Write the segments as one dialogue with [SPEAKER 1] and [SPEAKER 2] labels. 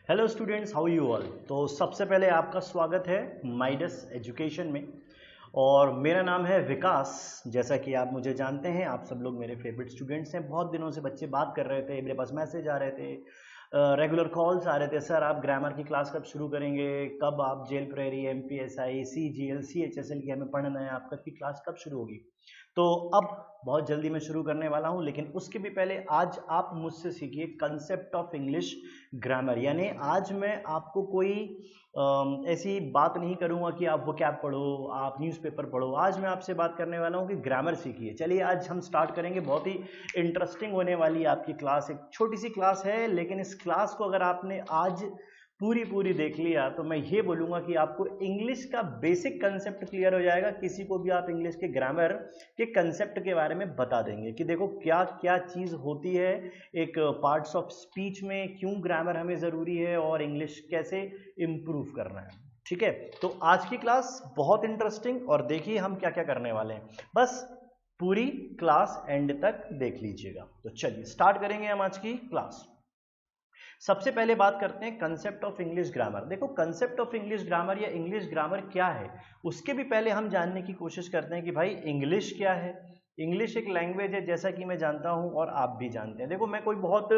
[SPEAKER 1] Hello students, how you all. तो सबसे पहले आपका स्वागत है माइडस एजुकेशन में। और मेरा नाम है विकास। जैसा कि आप मुझे जानते हैं, आप सब लोग मेरे फेवरेट स्टूडेंट्स हैं। बहुत दिनों से बच्चे बात कर रहे थे, मेरे पास मैसेज आ रहे थे, रेगुलर कॉल्स आ रहे थे, सर आप ग्रामर की क्लास कब शुरू करेंगे, कब आप जेल प्रेरी, एमपीएसआई, सीजीएल, सीएचएसएल की हमें पढ़ना है, आपका की क्लास कब शुरू होगी। तो अब बहुत जल्दी मैं शुरू करने वाला हूं, लेकिन उसके भी पहले आज आप मुझसे सीखिए कंसेप्ट ऑफ इंग्लिश ग्रामर। यानी आज मैं आपको कोई ऐसी बात नहीं करूंगा कि आप वोकैब पढ़ो, आप न्यूज़पेपर पढ़ो। आज मैं आपसे बात करने वाला हूं कि ग्रामर सीखिए। चलिए आज हम स्टार्ट करेंगे। बहुत ही इंटरेस्टिंग होने वाली आपकी क्लास। एक छोटी सी क्लास है, लेकिन इस क्लास को अगर आपने आज पूरी देख लिया तो मैं ये बोलूँगा कि आपको इंग्लिश का बेसिक कंसेप्ट क्लियर हो जाएगा। किसी को भी आप इंग्लिश के ग्रामर के कंसेप्ट के बारे में बता देंगे कि देखो क्या क्या चीज़ होती है एक पार्ट्स ऑफ स्पीच में, क्यों ग्रामर हमें ज़रूरी है और इंग्लिश कैसे इम्प्रूव करना है। ठीक है, तो आज की क्लास बहुत इंटरेस्टिंग, और देखिए हम क्या क्या करने वाले हैं। बस पूरी क्लास एंड तक देख लीजिएगा। तो चलिए स्टार्ट करेंगे हम आज की क्लास। सबसे पहले बात करते हैं कंसेप्ट ऑफ इंग्लिश ग्रामर। देखो कंसेप्ट ऑफ इंग्लिश ग्रामर या इंग्लिश ग्रामर क्या है, उसके भी पहले हम जानने की कोशिश करते हैं कि भाई इंग्लिश क्या है। इंग्लिश एक लैंग्वेज है, जैसा कि मैं जानता हूं और आप भी जानते हैं। देखो मैं कोई बहुत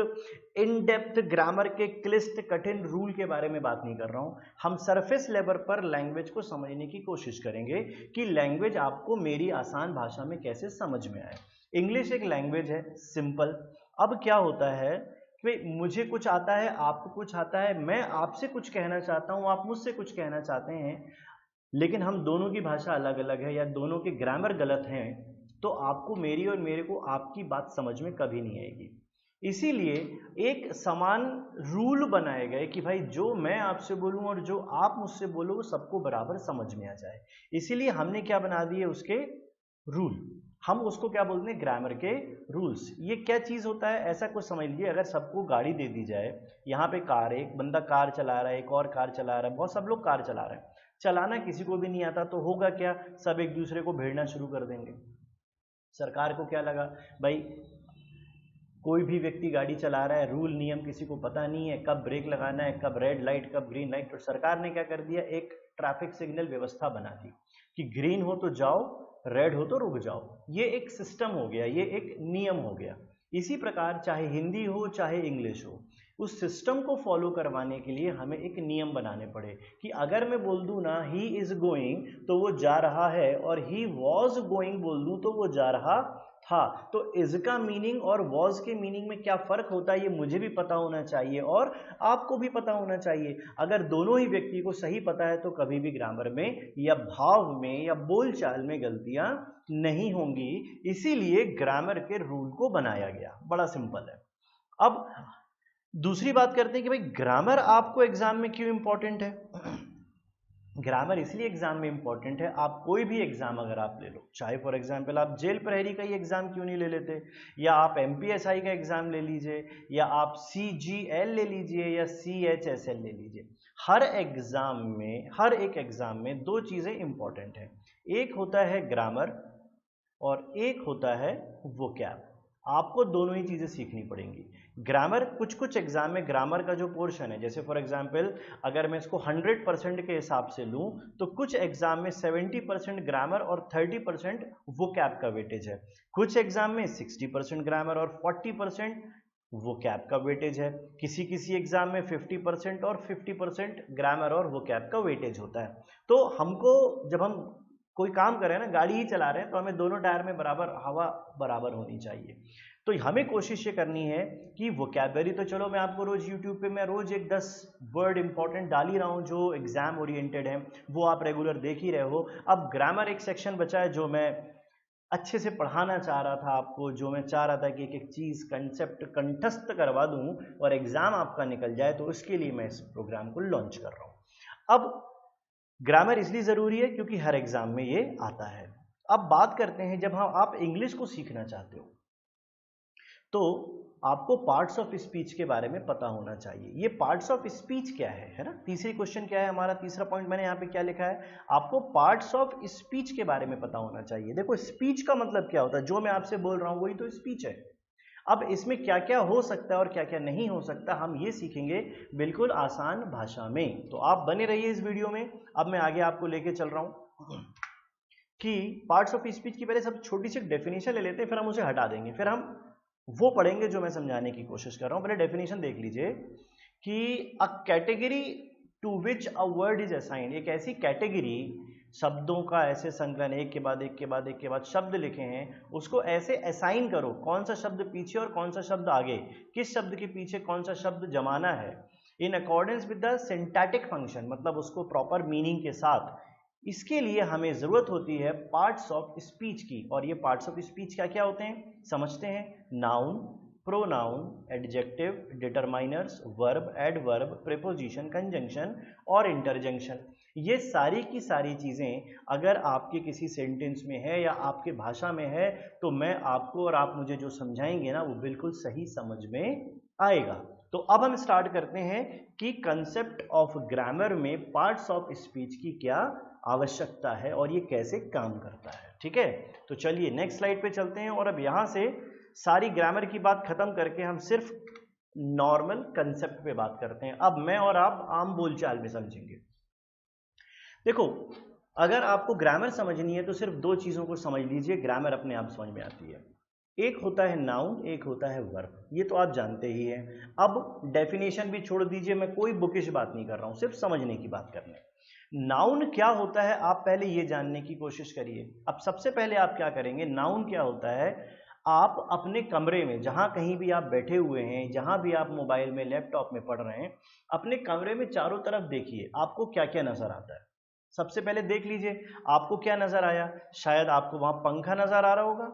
[SPEAKER 1] इन डेप्थ ग्रामर के क्लिष्ट कठिन रूल के बारे में बात नहीं कर रहा हूं। हम सरफेस लेवल पर लैंग्वेज को समझने की कोशिश करेंगे कि लैंग्वेज आपको मेरी आसान भाषा में कैसे समझ में आए। इंग्लिश एक लैंग्वेज है, सिंपल। अब क्या होता है, मुझे कुछ आता है, आपको कुछ आता है, मैं आपसे कुछ कहना चाहता हूं, आप मुझसे कुछ कहना चाहते हैं, लेकिन हम दोनों की भाषा अलग अलग है या दोनों के ग्रामर गलत हैं, तो आपको मेरी और मेरे को आपकी बात समझ में कभी नहीं आएगी। इसीलिए एक समान रूल बनाए गए कि भाई जो मैं आपसे बोलूं और जो आप मुझसे बोलो वो सबको बराबर समझ में आ जाए। इसीलिए हमने क्या बना दिए उसके रूल। हम उसको क्या बोलते हैं, ग्रामर के रूल्स। ये क्या चीज होता है, ऐसा कुछ समझ लीजिए अगर सबको गाड़ी दे दी जाए, यहाँ पे कार है, एक बंदा कार चला रहा है, एक और कार चला रहा है, बहुत सब लोग कार चला रहे हैं, चलाना किसी को भी नहीं आता, तो होगा क्या, सब एक दूसरे को भिड़ना शुरू कर देंगे। सरकार को क्या लगा, भाई कोई भी व्यक्ति गाड़ी चला रहा है, रूल नियम किसी को पता नहीं है, कब ब्रेक लगाना है, कब रेड लाइट, कब ग्रीन लाइट। तो सरकार ने क्या कर दिया, एक ट्रैफिक सिग्नल व्यवस्था बना दी कि ग्रीन हो तो जाओ, रेड हो तो रुक जाओ। ये एक सिस्टम हो गया, ये एक नियम हो गया। इसी प्रकार चाहे हिंदी हो चाहे इंग्लिश हो, उस सिस्टम को फॉलो करवाने के लिए हमें एक नियम बनाने पड़े कि अगर मैं बोल दूं ना ही इज गोइंग तो वो जा रहा है, और ही वॉज गोइंग बोल दूं तो वो जा रहा था। तो इज का मीनिंग और वॉज के मीनिंग में क्या फर्क होता है, ये मुझे भी पता होना चाहिए और आपको भी पता होना चाहिए। अगर दोनों ही व्यक्ति को सही पता है तो कभी भी ग्रामर में या भाव में या बोलचाल में गलतियां नहीं होंगी। इसीलिए ग्रामर के रूल को बनाया गया, बड़ा सिंपल है। अब दूसरी बात करते हैं कि भाई ग्रामर आपको एग्जाम में क्यों इंपॉर्टेंट है। ग्रामर इसलिए एग्जाम में इंपॉर्टेंट है, आप कोई भी एग्जाम अगर आप ले लो, चाहे फॉर एग्जांपल आप जेल प्रहरी का ही एग्जाम क्यों नहीं ले लेते, या आप एमपीएसआई का एग्जाम ले लीजिए, या आप सीजीएल ले लीजिए, या सीएचएसएल ले लीजिए। हर एक एग्जाम में दो चीजें इंपॉर्टेंट है, एक होता है ग्रामर और एक होता है वोकैब। आपको दोनों ही चीजें सीखनी पड़ेंगी। ग्रामर कुछ एग्जाम में ग्रामर का जो पोर्शन है, जैसे फॉर एग्जांपल अगर मैं इसको 100% के हिसाब से लूं तो कुछ एग्जाम में 70% ग्रामर और 30% वोकैब का वेटेज है। कुछ एग्जाम में 60% ग्रामर और 40% वोकैब का वेटेज है। किसी किसी एग्जाम में 50% और 50% ग्रामर और वोकैब का वेटेज होता है। तो हमको जब हम कोई काम कर रहे हैं ना, गाड़ी ही चला रहे हैं, तो हमें दोनों टायर में बराबर हवा बराबर होनी चाहिए। तो हमें कोशिश ये करनी है कि वोकैबलरी, तो चलो मैं आपको रोज यूट्यूब पे मैं रोज एक 10 वर्ड इंपॉर्टेंट डाल ही रहा हूँ जो एग्जाम ओरिएंटेड है, वो आप रेगुलर देख ही रहे हो। अब ग्रामर एक सेक्शन बचा है जो मैं अच्छे से पढ़ाना चाह रहा था आपको, जो मैं चाह रहा था कि एक एक चीज कंसेप्ट कंठस्थ करवा दूं और एग्जाम आपका निकल जाए, तो उसके लिए मैं इस प्रोग्राम को लॉन्च कर रहा हूं। अब ग्रामर इसलिए जरूरी है क्योंकि हर एग्जाम में ये आता है। अब बात करते हैं, जब आप इंग्लिश को सीखना चाहते हो तो आपको पार्ट्स ऑफ स्पीच के बारे में पता होना चाहिए। ये पार्ट्स ऑफ स्पीच क्या है ना। तीसरी क्वेश्चन क्या है हमारा, तीसरा पॉइंट मैंने यहाँ पे क्या लिखा है, आपको पार्ट्स ऑफ स्पीच के बारे में पता होना चाहिए। देखो स्पीच का मतलब क्या होता है, जो मैं आपसे बोल रहा हूं वही तो स्पीच है। अब इसमें क्या क्या हो सकता है और क्या क्या नहीं हो सकता हम ये सीखेंगे बिल्कुल आसान भाषा में। तो आप बने रहिए इस वीडियो में। अब मैं आगे आपको लेके चल रहा हूं कि पार्ट्स ऑफ स्पीच की पहले सब छोटी सी डेफिनेशन ले लेते हैं, फिर हम उसे हटा देंगे, फिर हम वो पढ़ेंगे जो मैं समझाने की कोशिश कर रहा हूं। पहले डेफिनेशन देख लीजिए कि a category to which a word is assigned, एक ऐसी कैटेगरी, शब्दों का ऐसे संकलन, एक के बाद एक के बाद एक के बाद शब्द लिखे हैं, उसको ऐसे असाइन करो, कौन सा शब्द पीछे और कौन सा शब्द आगे, किस शब्द के पीछे कौन सा शब्द जमाना है, in accordance with the syntactic function, मतलब उसको प्रॉपर मीनिंग के साथ। इसके लिए हमें जरूरत होती है पार्ट्स ऑफ स्पीच की। और ये पार्ट्स ऑफ स्पीच क्या क्या होते हैं समझते हैं। Noun, pronoun, adjective, determiners, verb, adverb, preposition, conjunction और इंटरजेक्शन। ये सारी की सारी चीजें अगर आपके किसी सेंटेंस में है या आपके भाषा में है तो मैं आपको और आप मुझे जो समझाएंगे ना वो बिल्कुल सही समझ में आएगा। तो अब हम स्टार्ट करते हैं कि कंसेप्ट ऑफ ग्रामर में पार्ट्स ऑफ स्पीच की क्या आवश्यकता है और ये कैसे काम करता है। ठीक है, तो चलिए नेक्स्ट स्लाइड पे चलते हैं और अब यहां से सारी ग्रामर की बात खत्म करके हम सिर्फ नॉर्मल कंसेप्ट पे बात करते हैं। अब मैं और आप आम बोलचाल में समझेंगे। देखो, अगर आपको ग्रामर समझनी है तो सिर्फ दो चीजों को समझ लीजिए, ग्रामर अपने आप समझ में आती है। एक होता है नाउन, एक होता है वर्ब, ये तो आप जानते ही हैं। अब डेफिनेशन भी छोड़ दीजिए, मैं कोई बुकिश बात नहीं कर रहा हूं, सिर्फ समझने की बात करनी है। नाउन क्या होता है आप पहले ये जानने की कोशिश करिए। अब सबसे पहले आप क्या करेंगे, नाउन क्या होता है, आप अपने कमरे में जहां कहीं भी आप बैठे हुए हैं, जहां भी आप मोबाइल में लैपटॉप में पढ़ रहे हैं, अपने कमरे में चारों तरफ देखिए आपको क्या क्या नजर आता है। सबसे पहले देख लीजिए आपको क्या नजर आया। शायद आपको वहां पंखा नजर आ रहा होगा,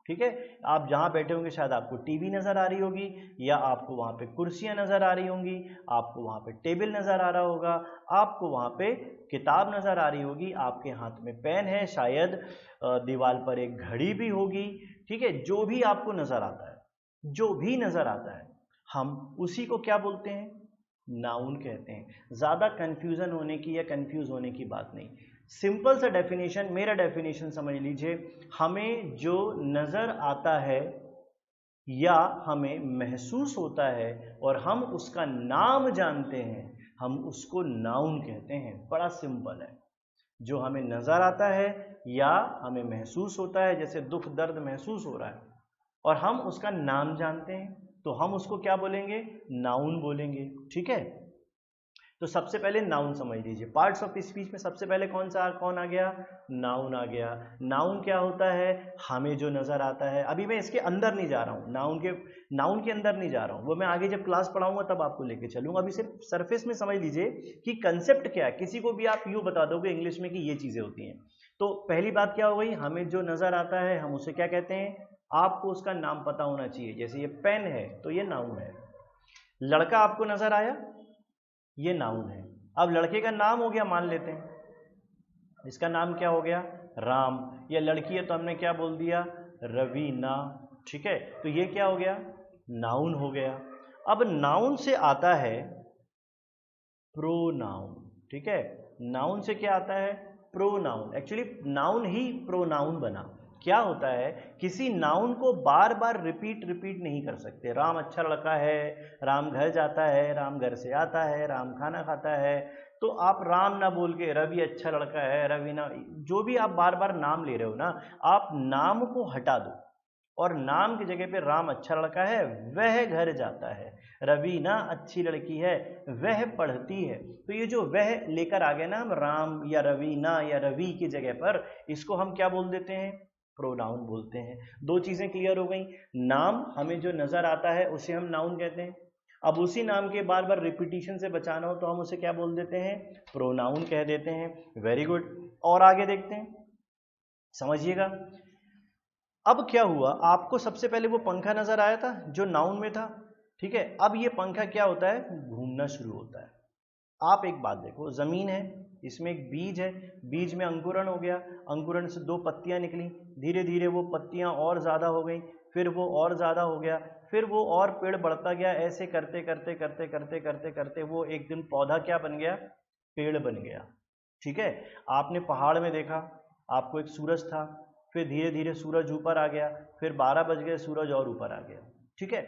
[SPEAKER 1] ठीक है। आप जहां बैठे होंगे शायद आपको टीवी नजर आ रही होगी, या आपको वहां पे कुर्सियां नजर आ रही होंगी, आपको वहां पे टेबल नजर आ रहा होगा, आपको वहां पे किताब नजर आ रही होगी, आपके हाथ में पेन है, शायद दीवार पर एक घड़ी भी होगी। ठीक है, जो भी आपको नजर आता है, जो भी नजर आता है, हम उसी को क्या बोलते हैं, नाउन कहते हैं। ज्यादा कंफ्यूजन होने की या कंफ्यूज होने की बात नहीं, सिंपल सा डेफिनेशन, मेरा डेफिनेशन समझ लीजिए। हमें जो नजर आता है या हमें महसूस होता है और हम उसका नाम जानते हैं, हम उसको नाउन कहते हैं। बड़ा सिंपल है। जो हमें नजर आता है या हमें महसूस होता है, जैसे दुख दर्द महसूस हो रहा है और हम उसका नाम जानते हैं, तो हम उसको क्या बोलेंगे, नाउन बोलेंगे। ठीक है, तो सबसे पहले नाउन समझ लीजिए। पार्ट्स ऑफ स्पीच में सबसे पहले कौन आ गया, नाउन आ गया। नाउन क्या होता है, हमें जो नजर आता है। अभी मैं इसके अंदर नहीं जा रहा हूं, नाउन के अंदर नहीं जा रहा हूं, वो मैं आगे जब क्लास पढ़ाऊंगा तब आपको लेके चलूंगा। अभी सिर्फ सरफेस में समझ लीजिए कि कंसेप्ट क्या है। किसी को भी आप यूं बता दोगे इंग्लिश में कि ये चीजें होती हैं, तो पहली बात क्या हो गई, हमें जो नजर आता है हम उसे क्या कहते हैं, आपको उसका नाम पता होना चाहिए। जैसे ये पेन है तो ये नाउन है। लड़का आपको नजर आया, ये नाउन है। अब लड़के का नाम हो गया, मान लेते हैं इसका नाम क्या हो गया, राम। या लड़की है तो हमने क्या बोल दिया, रवीना। ठीक है, तो ये क्या हो गया, नाउन हो गया। अब नाउन से आता है प्रोनाउन। ठीक है, नाउन से क्या आता है, प्रोनाउन। एक्चुअली नाउन ही प्रोनाउन बना। क्या होता है, किसी नाउन को बार बार रिपीट नहीं कर सकते। राम अच्छा लड़का है, राम घर जाता है, राम घर से आता है, राम खाना खाता है, तो आप राम ना बोल के रवि अच्छा लड़का है, रवि ना, जो भी आप बार बार नाम ले रहे हो ना, आप नाम को हटा दो और नाम की जगह पे राम अच्छा लड़का है, वह घर जाता है, रवीना अच्छी लड़की है, वह पढ़ती है। तो ये जो वह लेकर आ गए ना हम, राम या रवीना या रवि की जगह पर, इसको हम क्या बोल देते हैं, प्रोनाउन बोलते हैं। दो चीजें क्लियर हो गई। नाम, हमें जो नजर आता है उसे हम नाउन कहते हैं। अब उसी नाम के बार बार रिपीटिशन से बचाना हो तो हम उसे क्या बोल देते हैं, प्रोनाउन कह देते हैं। वेरी गुड, और आगे देखते हैं, समझिएगा। अब क्या हुआ, आपको सबसे पहले वो पंखा नजर आया था जो नाउन में था, ठीक है। अब ये पंखा क्या होता है, घूमना शुरू होता है। आप एक बात देखो, जमीन है, इसमें एक बीज है, बीज में अंकुरण हो गया, अंकुरण से दो पत्तियां निकली, धीरे धीरे वो पत्तियां और ज्यादा हो गई, फिर वो और ज्यादा हो गया, फिर वो और पेड़ बढ़ता गया। ऐसे करते करते करते करते करते करते वो एक दिन पौधा क्या बन गया, पेड़ बन गया। ठीक है, आपने पहाड़ में देखा, आपको एक सूरज था, फिर धीरे धीरे सूरज ऊपर आ गया, फिर 12 बज गए, सूरज और ऊपर आ गया। ठीक है,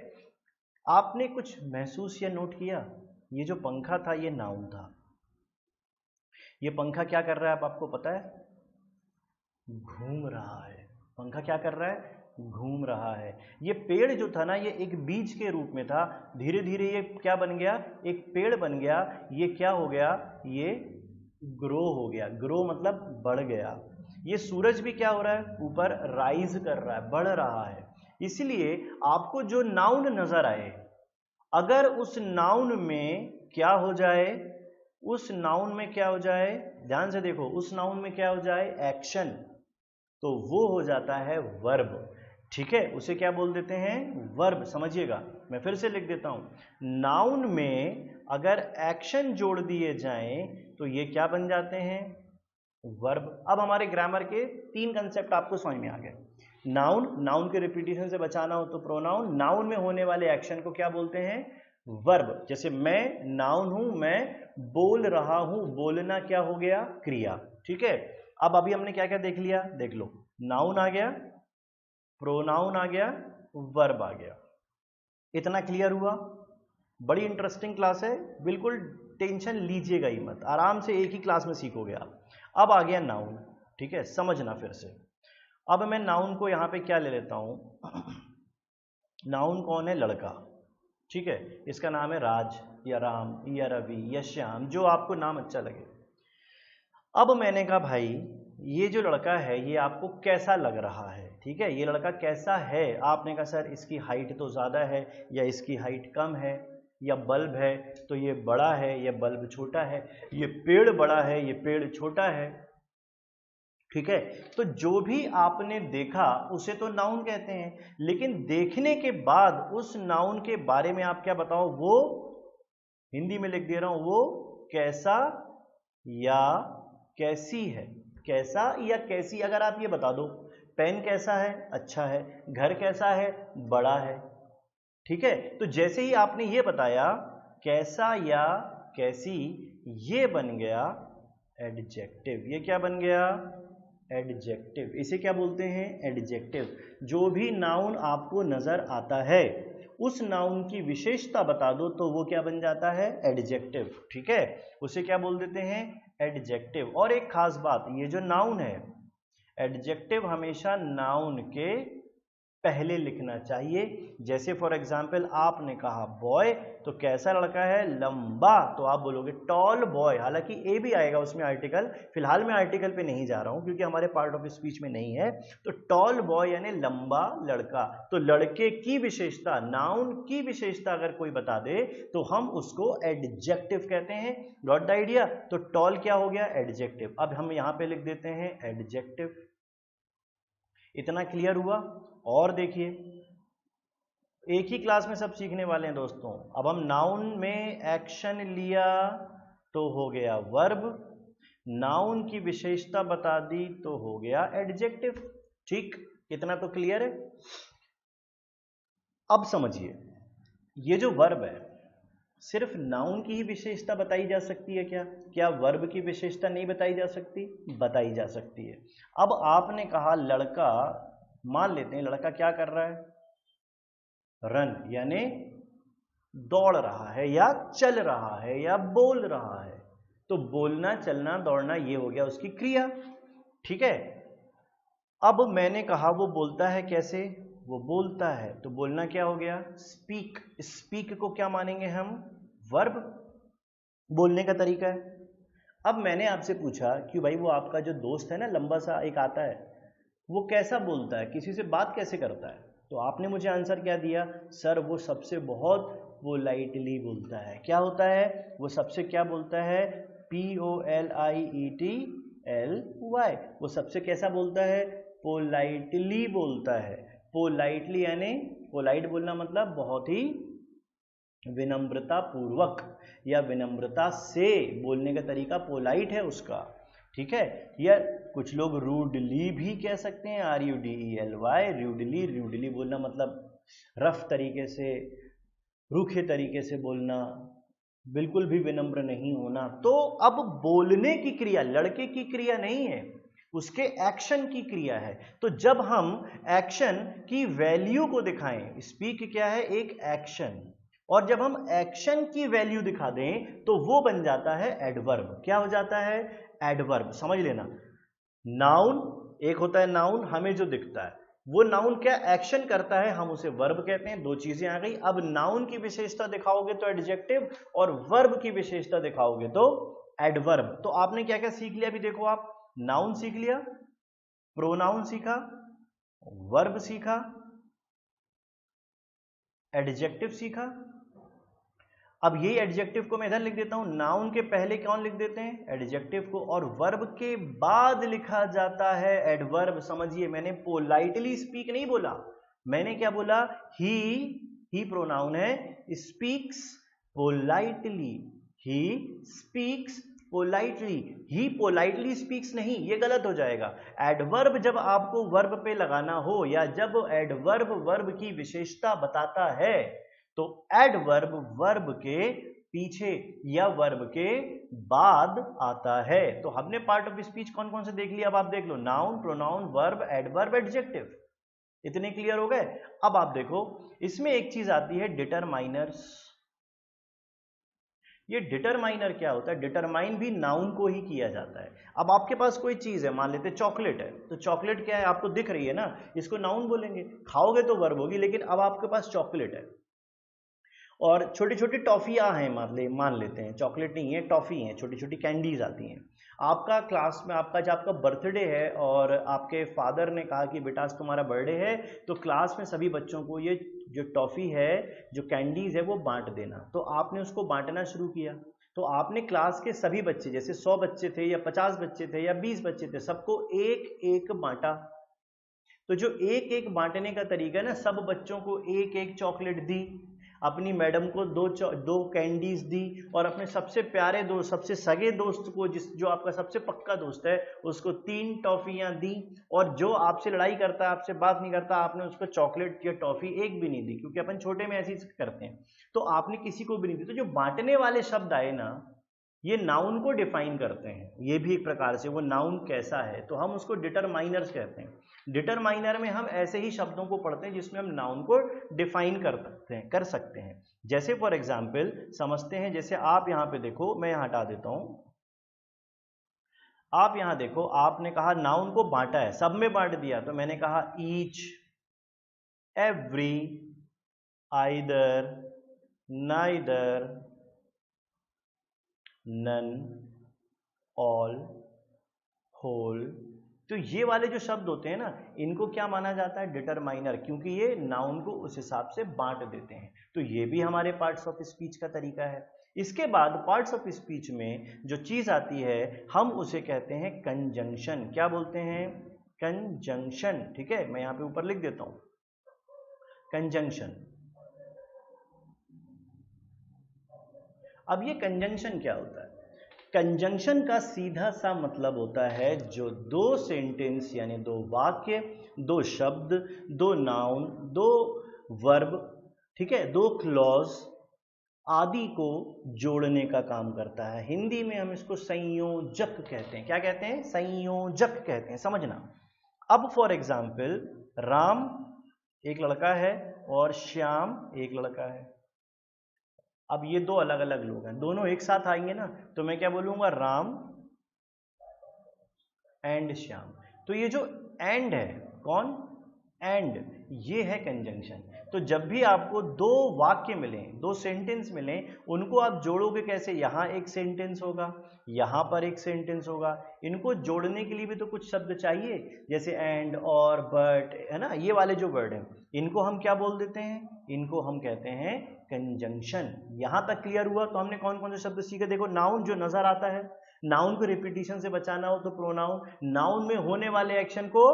[SPEAKER 1] आपने कुछ महसूस या नोट किया? ये जो पंखा था ये नाउन था। ये पंखा क्या कर रहा है आपको पता है? घूम रहा है। पंखा क्या कर रहा है? घूम रहा है। ये पेड़ जो था ना, ये एक बीज के रूप में था, धीरे धीरे ये क्या बन गया? एक पेड़ बन गया। ये क्या हो गया? ये ग्रो हो गया। ग्रो मतलब बढ़ गया। ये सूरज भी क्या हो रहा है? ऊपर राइज कर रहा है, बढ़ रहा है। इसलिए आपको जो नाउन नजर आए, अगर उस नाउन में क्या हो जाए, उस नाउन में क्या हो जाए, ध्यान से देखो, उस नाउन में क्या हो जाए? एक्शन, तो वो हो जाता है वर्ब। ठीक है, उसे क्या बोल देते हैं? वर्ब। समझिएगा, मैं फिर से लिख देता हूं। नाउन में अगर एक्शन जोड़ दिए जाएं तो ये क्या बन जाते हैं? वर्ब। अब हमारे ग्रामर के 3 कंसेप्ट आपको समझ में आ गए। नाउन, नाउन के रिपीटिशन से बचाना हो तो प्रोनाउन, नाउन में होने वाले एक्शन को क्या बोलते हैं? वर्ब। जैसे मैं नाउन हूं, मैं बोल रहा हूं, बोलना क्या हो गया? क्रिया। ठीक है, अब अभी हमने क्या क्या देख लिया, देख लो। नाउन आ गया, प्रोनाउन आ गया, वर्ब आ गया। इतना क्लियर हुआ? बड़ी इंटरेस्टिंग क्लास है, बिल्कुल टेंशन लीजिएगा ही मत, आराम से एक ही क्लास में सीखोगे आप। अब आ गया नाउन। ठीक है, समझना फिर से। अब मैं नाउन को यहां पे क्या ले लेता हूं? नाउन कौन है? लड़का। ठीक है, इसका नाम है राज या राम या रवि या श्याम, जो आपको नाम अच्छा लगे। अब मैंने कहा भाई ये जो लड़का है ये आपको कैसा लग रहा है? ठीक है, ये लड़का कैसा है? आपने कहा सर इसकी हाइट तो ज़्यादा है, या इसकी हाइट कम है, या बल्ब है तो ये बड़ा है या बल्ब छोटा है, ये पेड़ बड़ा है ये पेड़ छोटा है। ठीक है, तो जो भी आपने देखा उसे तो नाउन कहते हैं, लेकिन देखने के बाद उस नाउन के बारे में आप क्या बताओ? वो हिंदी में लिख दे रहा हूं, वो कैसा या कैसी है। कैसा या कैसी, अगर आप ये बता दो, पेन कैसा है? अच्छा है। घर कैसा है? बड़ा है। ठीक है, तो जैसे ही आपने ये बताया कैसा या कैसी, ये बन गया एडजेक्टिव। ये क्या बन गया? एडजेक्टिव। इसे क्या बोलते हैं? एडजेक्टिव। जो भी नाउन आपको नजर आता है उस नाउन की विशेषता बता दो तो वो क्या बन जाता है? एडजेक्टिव। ठीक है, उसे क्या बोल देते हैं? एडजेक्टिव। और एक खास बात, ये जो नाउन है, एडजेक्टिव हमेशा नाउन के पहले लिखना चाहिए। जैसे फॉर एग्जाम्पल आपने कहा बॉय, तो कैसा लड़का है? लंबा, तो आप बोलोगे टॉल बॉय। हालांकि ए भी आएगा उसमें आर्टिकल, फिलहाल मैं आर्टिकल पे नहीं जा रहा हूं क्योंकि हमारे पार्ट ऑफ स्पीच में नहीं है। तो टॉल बॉय यानी लंबा लड़का। तो लड़के की विशेषता, नाउन की विशेषता अगर कोई बता दे तो हम उसको एडजेक्टिव कहते हैं। Got the idea? तो टॉल क्या हो गया? एडजेक्टिव। अब हम यहां पे लिख देते हैं एडजेक्टिव। इतना क्लियर हुआ? और देखिए, एक ही क्लास में सब सीखने वाले हैं दोस्तों। अब हम नाउन में एक्शन लिया तो हो गया वर्ब, नाउन की विशेषता बता दी तो हो गया एडजेक्टिव। ठीक, इतना तो क्लियर है? अब समझिए, ये जो वर्ब है सिर्फ नाउन की ही विशेषता बताई जा सकती है क्या? क्या वर्ब की विशेषता नहीं बताई जा सकती? बताई जा सकती है। अब आपने कहा लड़का, मान लेते हैं लड़का क्या कर रहा है? रन, यानी दौड़ रहा है या चल रहा है या बोल रहा है। तो बोलना, चलना, दौड़ना, ये हो गया उसकी क्रिया। ठीक है, अब मैंने कहा वो बोलता है कैसे? वो बोलता है, तो बोलना क्या हो गया? स्पीक। स्पीक को क्या मानेंगे हम? वर्ब, बोलने का तरीका है। अब मैंने आपसे पूछा कि भाई वो आपका जो दोस्त है ना, लंबा सा एक आता है, वो कैसा बोलता है, किसी से बात कैसे करता है? तो आपने मुझे आंसर क्या दिया? सर वो सबसे बहुत पोलाइटली बोलता है। क्या होता है? वो सबसे क्या बोलता है? POLIETLY। वो सबसे कैसा बोलता है? पोलाइटली बोलता है। पोलाइटली यानी, पोलाइट बोलना मतलब बहुत ही विनम्रता पूर्वक या विनम्रता से बोलने का तरीका पोलाइट है उसका। ठीक है, या कुछ लोग रूडली भी कह सकते हैं, RUDELY, रूडली। रूडली बोलना मतलब रफ तरीके से, रूखे तरीके से बोलना, बिल्कुल भी विनम्र नहीं होना। तो अब बोलने की क्रिया लड़के की क्रिया नहीं है, उसके एक्शन की क्रिया है। तो जब हम एक्शन की वैल्यू को दिखाएं, स्पीक क्या है, एक एक्शन, और जब हम एक्शन की वैल्यू दिखा दें तो वो बन जाता है एडवर्ब। क्या हो जाता है, एडवर्ब। समझ लेना, नाउन एक होता है, नाउन हमें जो दिखता है, वो नाउन क्या एक्शन करता है, हम उसे वर्ब कहते हैं। दो चीजें आ गई। अब नाउन की विशेषता दिखाओगे तो एडजेक्टिव, और वर्ब की विशेषता दिखाओगे तो एडवर्ब। तो आपने क्या क्या सीख लिया, अभी देखो आप, नाउन सीख लिया, प्रोनाउन सीखा, वर्ब सीखा, एडजेक्टिव सीखा। अब यही एडजेक्टिव को मैं इधर लिख देता हूं, नाउन के पहले कौन लिख देते हैं, एडजेक्टिव को, और वर्ब के बाद लिखा जाता है एडवर्ब। समझिए, मैंने पोलाइटली स्पीक नहीं बोला, मैंने क्या बोला, ही प्रोनाउन है, speaks politely, he speaks politely, he politely speaks नहीं, ये गलत हो जाएगा। एडवर्ब जब आपको वर्ब पे लगाना हो, या जब एडवर्ब वर्ब की विशेषता बताता है, तो एडवर्ब वर्ब के पीछे या वर्ब के बाद आता है। तो हमने पार्ट ऑफ स्पीच कौन कौन से देख लिया, अब आप देख लो, noun, pronoun, verb, adverb, adjective. इतने क्लियर हो गए। अब आप देखो, इसमें एक चीज आती है, डिटरमाइनर्स। ये डिटरमाइनर क्या होता है, डिटरमाइन भी नाउन को ही किया जाता है। अब आपके पास कोई चीज है, मान लेते चॉकलेट है, तो चॉकलेट क्या है, आपको दिख रही है ना, इसको नाउन बोलेंगे, खाओगे तो वर्ब होगी। लेकिन अब आपके पास चॉकलेट है, और छोटी छोटी टॉफियां हैं, मान लेते हैं, चॉकलेट नहीं है, टॉफी हैं, छोटी छोटी कैंडीज आती हैं। आपका क्लास में आपका बर्थडे है, और आपके फादर ने कहा कि बेटा आज तुम्हारा बर्थडे है, तो क्लास में सभी बच्चों को ये जो टॉफी है, जो कैंडीज है, वो बांट देना। तो आपने उसको बांटना शुरू किया, तो आपने क्लास के सभी बच्चे, जैसे 100 बच्चे थे या 50 बच्चे थे या 20 बच्चे थे, सबको एक एक बांटा। तो जो एक एक बांटने का तरीका है ना, सब बच्चों को एक एक चॉकलेट दी, अपनी मैडम को दो कैंडीज दी, और अपने सबसे प्यारे दोस्त, सबसे सगे दोस्त को, जो आपका सबसे पक्का दोस्त है, उसको 3 टॉफियां दी। और जो आपसे लड़ाई करता है, आपसे बात नहीं करता, आपने उसको चॉकलेट या टॉफी एक भी नहीं दी, क्योंकि अपन छोटे में ऐसे ही करते हैं। तो आपने किसी को भी नहीं दी। तो जो बांटने वाले शब्द आए ना, ये नाउन को डिफाइन करते हैं। ये भी एक प्रकार से वो नाउन कैसा है, तो हम उसको डिटरमाइनर्स कहते हैं। डिटरमाइनर में हम ऐसे ही शब्दों को पढ़ते हैं जिसमें हम नाउन को डिफाइन कर सकते हैं। जैसे फॉर एग्जाम्पल समझते हैं, जैसे आप यहां पे देखो, मैं यहां हटा देता हूं, आप यहां देखो, आपने कहा नाउन को बांटा है, सब में बांट दिया, तो मैंने कहा each, every, either, neither, none, all, whole. तो ये वाले जो शब्द होते हैं ना, इनको क्या माना जाता है, डिटरमाइनर, क्योंकि ये नाउन को उस हिसाब से बांट देते हैं। तो ये भी हमारे पार्ट्स ऑफ स्पीच का तरीका है। इसके बाद पार्ट्स ऑफ स्पीच में जो चीज आती है, हम उसे कहते हैं कंजंक्शन। क्या बोलते हैं, कंजंक्शन। ठीक है, मैं यहां पे ऊपर लिख देता हूं, कंजंक्शन। अब ये कंजंक्शन क्या होता है, कंजंक्शन का सीधा सा मतलब होता है, जो दो सेंटेंस यानी दो वाक्य, दो शब्द, दो नाउन, दो वर्ब, ठीक है, दो क्लॉज आदि को जोड़ने का काम करता है। हिंदी में हम इसको संयोजक कहते हैं। क्या कहते हैं, संयोजक कहते हैं, समझना। अब फॉर एग्जाम्पल, राम एक लड़का है और श्याम एक लड़का है। अब ये दो अलग अलग लोग हैं, दोनों एक साथ आएंगे ना, तो मैं क्या बोलूंगा, राम एंड श्याम। तो ये जो एंड है, कौन, एंड, ये है कंजंक्शन। तो जब भी आपको दो वाक्य मिलें, दो सेंटेंस मिलें, उनको आप जोड़ोगे कैसे, यहां एक सेंटेंस होगा, यहां पर एक सेंटेंस होगा, इनको जोड़ने के लिए भी तो कुछ शब्द चाहिए, जैसे एंड, और, बट, है ना, ये वाले जो वर्ड हैं, इनको हम क्या बोल देते हैं, इनको हम कहते हैं कंजंक्शन। यहां तक क्लियर हुआ। तो हमने कौन कौन से शब्द सीखे, देखो, नाउन जो नजर आता है, नाउन को रिपीटिशन से बचाना हो तो प्रोनाउन, नाउन में होने वाले एक्शन को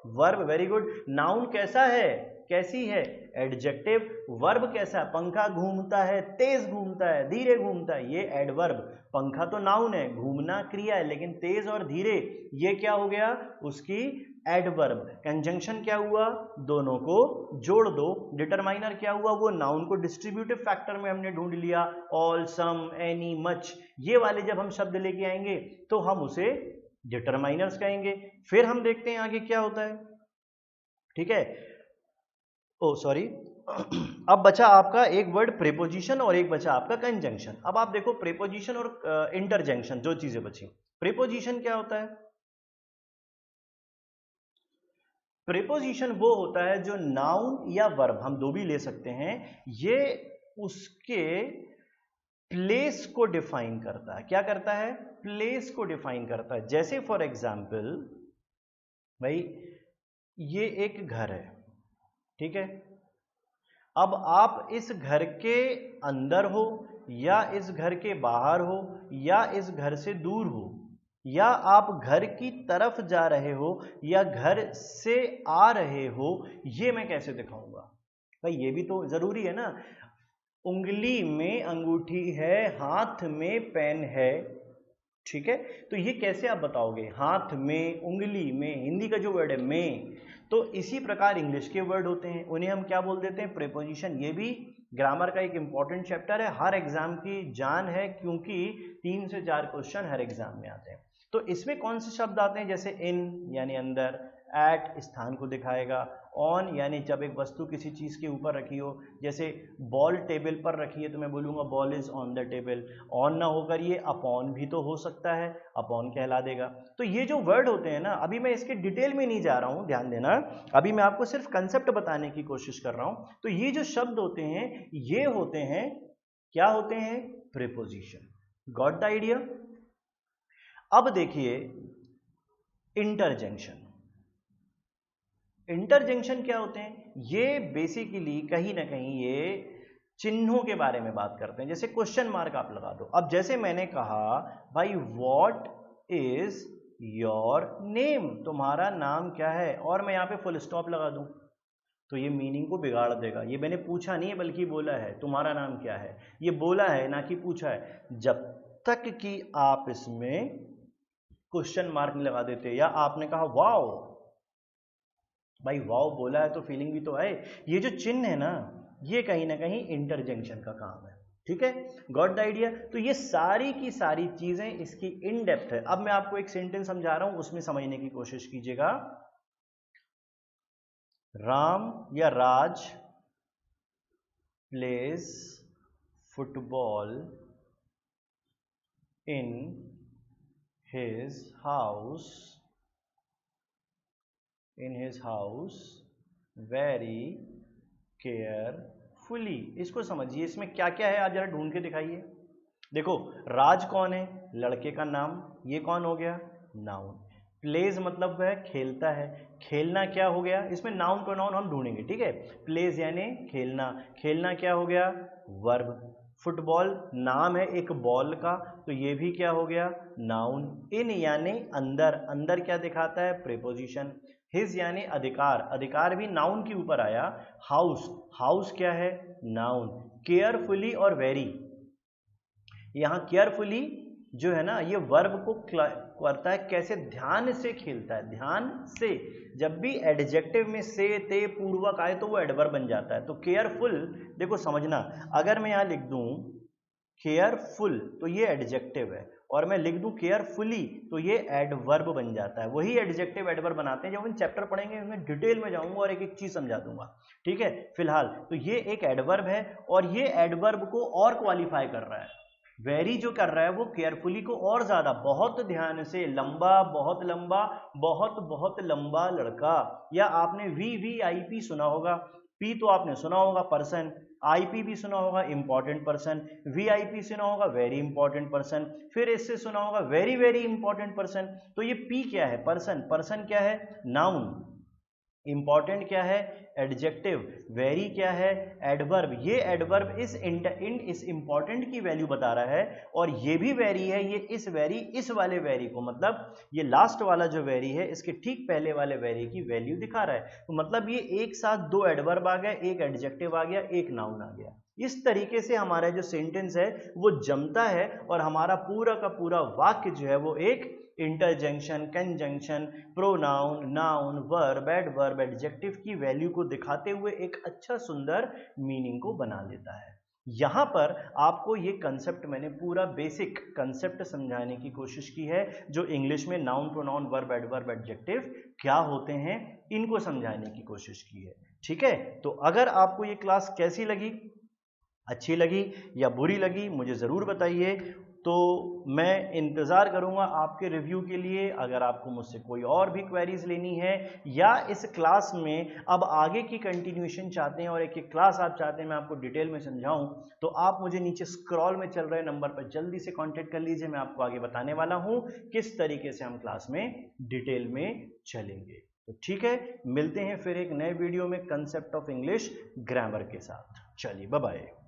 [SPEAKER 1] वर्ब, वेरी गुड। नाउन कैसा है, कैसी है, एडजेक्टिव। वर्ब कैसा है, पंखा घूमता है, तेज घूमता है, धीरे घूमता है, ये एडवर्ब। पंखा तो नाउन है, घूमना क्रिया है, लेकिन तेज और धीरे ये क्या हो गया, उसकी एडवर्ब। कंजंक्शन क्या हुआ, दोनों को जोड़ दो। डिटरमाइनर क्या हुआ, वो नाउन को डिस्ट्रीब्यूटिव फैक्टर में हमने ढूंढ लिया, ऑल, सम, एनी, मच, ये वाले जब हम शब्द लेके आएंगे तो हम उसे डिटरमाइनर्स कहेंगे। फिर हम देखते हैं आगे क्या होता है, ठीक है। ओ सॉरी, अब बचा आपका एक वर्ड प्रीपोजिशन और एक बचा आपका कंजंक्शन। अब आप देखो प्रीपोजिशन और इंटरजेंक्शन, जो चीजें बची। प्रीपोजिशन क्या होता है? प्रीपोजिशन वो होता है जो नाउन या वर्ब, हम दो भी ले सकते हैं, ये उसके प्लेस को डिफाइन करता है। क्या करता है? प्लेस को डिफाइन करता है। जैसे फॉर एग्जाम्पल भाई ये एक घर है, ठीक है। अब आप इस घर के अंदर हो या इस घर के बाहर हो या इस घर से दूर हो या आप घर की तरफ जा रहे हो या घर से आ रहे हो, ये मैं कैसे दिखाऊंगा भाई? ये भी तो जरूरी है ना। उंगली में अंगूठी है, हाथ में पेन है, ठीक है। तो ये कैसे आप बताओगे? हाथ में, उंगली में, हिंदी का जो वर्ड है में। तो इसी प्रकार इंग्लिश के वर्ड होते हैं, उन्हें हम क्या बोल देते हैं? प्रीपोजिशन। ये भी ग्रामर का एक इंपॉर्टेंट चैप्टर है, हर एग्जाम की जान है, क्योंकि 3 से 4 क्वेश्चन हर एग्जाम में आते हैं। तो इसमें कौन से शब्द आते हैं? जैसे इन यानी अंदर, एट स्थान को दिखाएगा, ऑन यानी जब एक वस्तु किसी चीज के ऊपर रखी हो, जैसे बॉल टेबल पर रखी है तो मैं बोलूंगा ball is on the table. On ना होकर ये अपॉन भी तो हो सकता है, अपॉन कहला देगा। तो ये जो वर्ड होते हैं ना, अभी मैं इसके डिटेल में नहीं जा रहा हूं, ध्यान देना, अभी मैं आपको सिर्फ कंसेप्ट बताने की कोशिश कर रहा हूं। तो ये जो शब्द होते हैं ये होते हैं, क्या होते हैं? प्रीपोजिशन। Got the idea? अब देखिए इंटरजेंक्शन। इंटरजेंक्शन क्या होते हैं? ये बेसिकली कहीं ना कहीं ये चिन्हों के बारे में बात करते हैं। जैसे क्वेश्चन मार्क आप लगा दो। अब जैसे मैंने कहा भाई व्हाट इज योर नेम, तुम्हारा नाम क्या है, और मैं यहां पे फुल स्टॉप लगा दूं तो ये मीनिंग को बिगाड़ देगा। ये मैंने पूछा नहीं है बल्कि बोला है तुम्हारा नाम क्या है, ये बोला है ना कि पूछा है। जब तक कि आप इसमें क्वेश्चन मार्क नहीं लगा देते या आपने कहा वाओ, भाई वाओ बोला है तो फीलिंग भी तो आए, ये जो चिन्ह है ना ये कहीं ना कहीं इंटरजेंक्शन का काम है, ठीक है। Got the idea? तो ये सारी की सारी चीजें इसकी इन डेप्थ है। अब मैं आपको एक सेंटेंस समझा रहा हूं, उसमें समझने की कोशिश कीजिएगा। राम या Raj plays football in his house very carefully. इसको समझिए, इसमें क्या क्या है आप जरा ढूंढ के दिखाइए। देखो राज कौन है? लड़के का नाम। ये कौन हो गया? नाउन। प्लेज मतलब वह खेलता है, खेलना क्या हो गया? इसमें नाउन प्रोनाउन हम ढूंढेंगे, ठीक है। प्लेज यानी खेलना, खेलना क्या हो गया? वर्ब। फुटबॉल नाम है एक बॉल का, तो ये भी क्या हो गया? नाउन। इन यानी अंदर, अंदर क्या दिखाता है? प्रीपोजिशन। हिज यानी अधिकार, अधिकार भी नाउन के ऊपर आया। हाउस, हाउस क्या है? नाउन। केयरफुली और वेरी, यहां केयरफुली जो है ना ये वर्ब को करता है, कैसे? ध्यान से खेलता है, ध्यान से। जब भी एडजेक्टिव में से, ते, पूर्वक आए तो वो एडवर्ब बन जाता है। तो केयरफुल, देखो समझना, अगर मैं यहां लिख दूं केयरफुल तो ये एडजेक्टिव है, और मैं लिख दूं केयरफुली तो ये एडवर्ब बन जाता है। वही एडजेक्टिव एडवर्ब बनाते हैं। जब हम चैप्टर पढ़ेंगे उसमें डिटेल में जाऊंगा और एक एक चीज समझा दूंगा, ठीक है। फिलहाल तो ये एक एडवर्ब है और ये एडवर्ब को और क्वालिफाई कर रहा है। वेरी जो कर रहा है वो केयरफुली को और ज्यादा, बहुत ध्यान से, लंबा, बहुत लंबा, बहुत बहुत लंबा लड़का। या आपने VVIP सुना होगा, पी तो आपने सुना होगा पर्सन, IP भी सुना होगा इंपॉर्टेंट पर्सन, VIP सुना होगा वेरी इंपॉर्टेंट पर्सन, फिर इससे सुना होगा वेरी वेरी इंपॉर्टेंट पर्सन। तो ये P क्या है? पर्सन। पर्सन क्या है? नाउन। इंपॉर्टेंट क्या है? एडजेक्टिव। वेरी क्या है? एडवर्ब। ये एडवर्ब इस इंपॉर्टेंट की वैल्यू बता रहा है, और ये भी वेरी है, ये इस वेरी, इस वाले वेरी को, मतलब ये लास्ट वाला जो वेरी है इसके ठीक पहले वाले वेरी की वैल्यू दिखा रहा है। तो मतलब ये एक साथ दो एडवर्ब आ गया, एक एडजेक्टिव आ गया, एक नाउन आ गया। इस तरीके से हमारा जो सेंटेंस है वो जमता है, और हमारा पूरा का पूरा वाक्य जो है वो एक interjection, conjunction, pronoun, noun, verb, adverb, adjective की वैल्यू को दिखाते हुए एक अच्छा सुंदर मीनिंग को बना लेता है। यहां पर आपको ये कंसेप्ट मैंने पूरा बेसिक कंसेप्ट समझाने की कोशिश की है, जो इंग्लिश में noun, pronoun, verb, adverb, adjective क्या होते हैं, इनको समझाने की कोशिश की है। ठीक है, तो अगर आपको ये क्लास कैसी लगी, अच्छी लगी या बुरी लगी, मुझे ज़रूर बताइए। तो मैं इंतज़ार करूंगा आपके रिव्यू के लिए। अगर आपको मुझसे कोई और भी क्वेरीज लेनी है या इस क्लास में अब आगे की कंटिन्यूएशन चाहते हैं और एक एक क्लास आप चाहते हैं मैं आपको डिटेल में समझाऊं, तो आप मुझे नीचे स्क्रॉल में चल रहे नंबर पर जल्दी से कांटेक्ट कर लीजिए। मैं आपको आगे बताने वाला हूं किस तरीके से हम क्लास में डिटेल में चलेंगे। तो ठीक है, मिलते हैं फिर एक नए वीडियो में कंसेप्ट ऑफ इंग्लिश ग्रामर के साथ। चलिए, बाय बाय।